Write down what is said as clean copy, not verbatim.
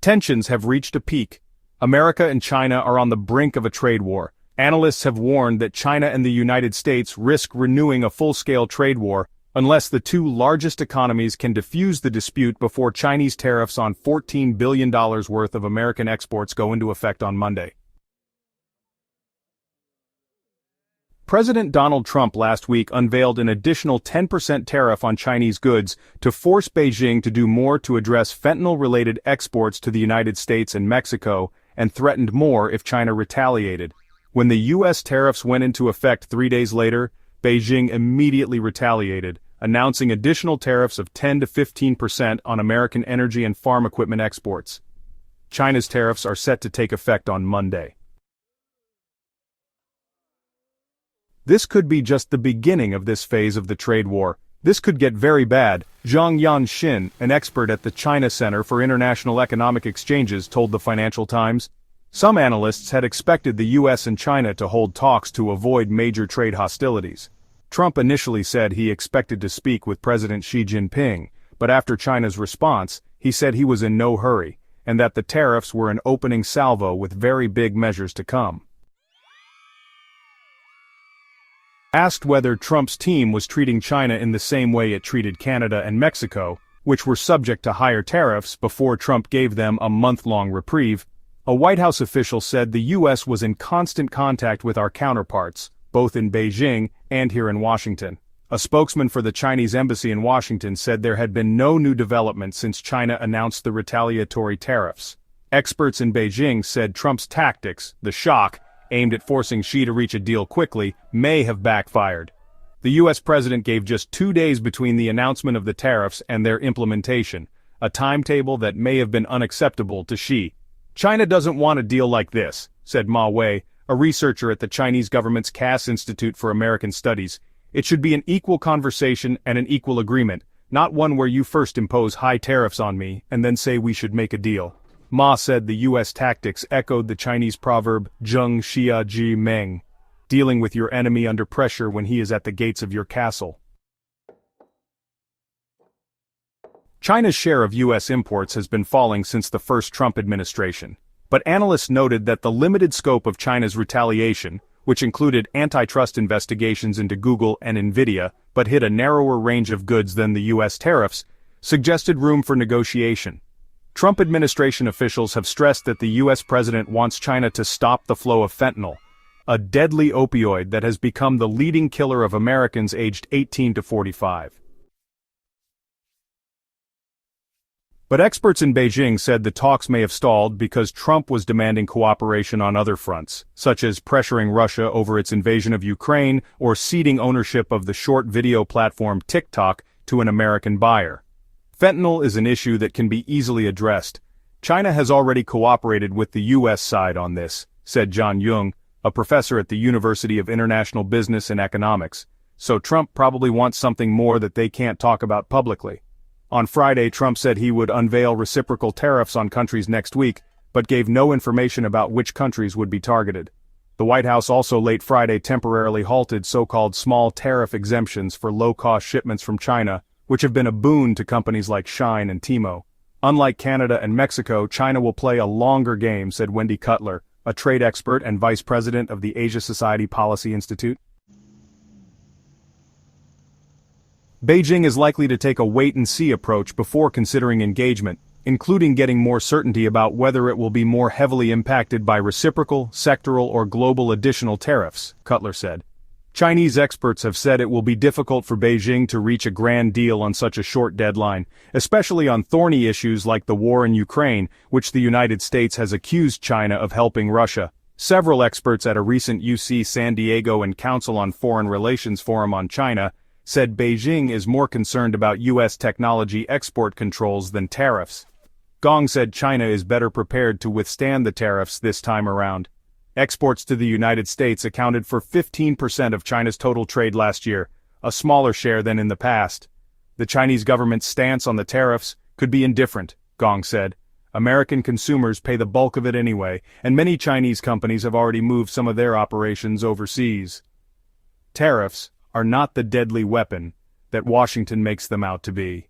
Tensions have reached a peak. America and China are on the brink of a trade war. Analysts have warned that China and the United States risk renewing a full-scale trade war unless the two largest economies can defuse the dispute before Chinese tariffs on $14 billion worth of American exports go into effect on Monday. President Donald Trump last week unveiled an additional 10% tariff on Chinese goods to force Beijing to do more to address fentanyl-related exports to the United States and Mexico, and threatened more if China retaliated. When the U.S. tariffs went into effect 3 days later, Beijing immediately retaliated, announcing additional tariffs of 10 to 15% on American energy and farm equipment exports. China's tariffs are set to take effect on Monday. This could be just the beginning of this phase of the trade war. This could get very bad, Zhang Yanxin, an expert at the China Center for International Economic Exchanges, told the Financial Times. Some analysts had expected the U.S. and China to hold talks to avoid major trade hostilities. Trump initially said he expected to speak with President Xi Jinping, but after China's response, he said he was in no hurry, and that the tariffs were an opening salvo with very big measures to come. Asked whether Trump's team was treating China in the same way it treated Canada and Mexico, which were subject to higher tariffs before Trump gave them a month-long reprieve, a White House official said the U.S. was in constant contact with our counterparts, both in Beijing and here in Washington. A spokesman for the Chinese embassy in Washington said there had been no new development since China announced the retaliatory tariffs. Experts in Beijing said Trump's tactics, the shock, aimed at forcing Xi to reach a deal quickly, may have backfired. The U.S. president gave just 2 days between the announcement of the tariffs and their implementation, a timetable that may have been unacceptable to Xi. China doesn't want a deal like this, said Ma Wei, a researcher at the Chinese government's Cass Institute for American Studies. It should be an equal conversation and an equal agreement, not one where you first impose high tariffs on me and then say we should make a deal. Ma said the U.S. tactics echoed the Chinese proverb, Zheng Xia Ji Meng, dealing with your enemy under pressure when he is at the gates of your castle. China's share of U.S. imports has been falling since the first Trump administration, but analysts noted that the limited scope of China's retaliation, which included antitrust investigations into Google and Nvidia, but hit a narrower range of goods than the U.S. tariffs, suggested room for negotiation. Trump administration officials have stressed that the U.S. president wants China to stop the flow of fentanyl, a deadly opioid that has become the leading killer of Americans aged 18 to 45. But experts in Beijing said the talks may have stalled because Trump was demanding cooperation on other fronts, such as pressuring Russia over its invasion of Ukraine or ceding ownership of the short video platform TikTok to an American buyer. Fentanyl is an issue that can be easily addressed. China has already cooperated with the U.S. side on this, said John Young, a professor at the University of International Business and Economics. So Trump probably wants something more that they can't talk about publicly. On Friday, Trump said he would unveil reciprocal tariffs on countries next week, but gave no information about which countries would be targeted. The White House also late Friday temporarily halted so-called small tariff exemptions for low-cost shipments from China, which have been a boon to companies like Shine and Timo. Unlike Canada and Mexico, China will play a longer game, said Wendy Cutler, a trade expert and vice president of the Asia Society Policy Institute. Beijing is likely to take a wait-and-see approach before considering engagement, including getting more certainty about whether it will be more heavily impacted by reciprocal, sectoral, or global additional tariffs, Cutler said. Chinese experts have said it will be difficult for Beijing to reach a grand deal on such a short deadline, especially on thorny issues like the war in Ukraine, which the United States has accused China of helping Russia. Several experts at a recent UC San Diego and Council on Foreign Relations Forum on China said Beijing is more concerned about U.S. technology export controls than tariffs. Gong said China is better prepared to withstand the tariffs this time around. Exports to the United States accounted for 15% of China's total trade last year, a smaller share than in the past. The Chinese government's stance on the tariffs could be indifferent, Gong said. American consumers pay the bulk of it anyway, and many Chinese companies have already moved some of their operations overseas. Tariffs are not the deadly weapon that Washington makes them out to be.